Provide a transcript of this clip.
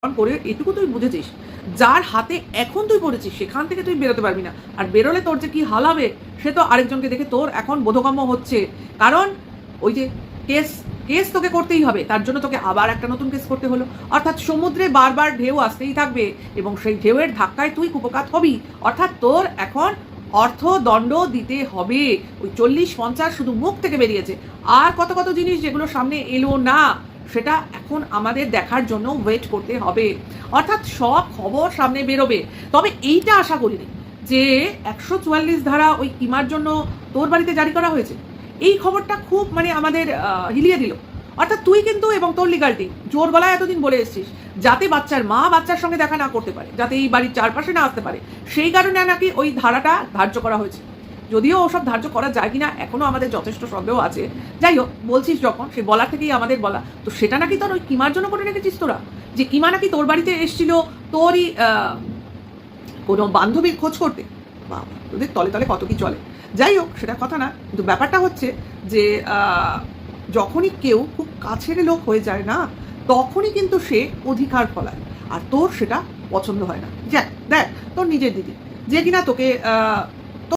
করে এটুকু তুই বুঝেছিস, যার হাতে এখন তুই পড়েছিস সেখান থেকে তুই বেরোতে পারবি না। আর বেরোলে তোর যে কি হাল হবে সে তো আরেকজনকে দেখে তোর এখন বোধগম্য হচ্ছে। কারণ ওই যে কেস কেস তোকে করতেই হবে, তার জন্য তোকে আবার একটা নতুন কেস করতে হলো। অর্থাৎ সমুদ্রে বারবার ঢেউ আসতেই থাকবে এবং সেই ঢেউয়ের ধাক্কায় তুই কুপকাত হবি। অর্থাৎ তোর এখন অর্থদণ্ড দিতে হবে। ওই 40-50 শুধু মুখ থেকে বেরিয়েছে, আর কত কত জিনিস যেগুলো সামনে এলো না সেটা এখন আমাদের দেখার জন্য ওয়েট করতে হবে। অর্থাৎ সব খবর সামনে বেরোবে। তবে এইটা আশা করিনি যে 144 ধারা ওই কিমার জন্য তোর বাড়িতে জারি করা হয়েছে। এই খবরটা খুব মানে আমাদের হিলিয়ে দিল। অর্থাৎ তুই কিন্তু এবং তোর লিগাল টিম জোর গলায় এতদিন বলে এসেছিস যাতে বাচ্চার মা বাচ্চার সঙ্গে দেখা না করতে পারে, যাতে এই বাড়ির চারপাশে না আসতে পারে, সেই কারণে নাকি ওই ধারাটা ধার্য করা হয়েছে। যদিও ওসব ধার্য করা যায় কিনা এখনো আমাদের যথেষ্ট সন্দেহ আছে। যাই হোক, বলছিস যখন, সে বলার থেকেই আমাদের বলা, তো সেটা নাকি তোর ওই কিমার জন্য করে রেখেছিস তোরা, যে কিমা নাকি তোর বাড়িতে এসেছিল তোরই কোনো বান্ধবীর খোঁজ করতে। বাবা, তোদের তলে তলে কত কি চলে। যাই হোক, সেটা কথা না, কিন্তু ব্যাপারটা হচ্ছে যে যখনই কেউ খুব কাছের লোক হয়ে যায় না, তখনই কিন্তু সে অধিকার ফলায়, আর তোর সেটা পছন্দ হয় না। দেখ তোর নিজের দিদি যে কিনা তোকে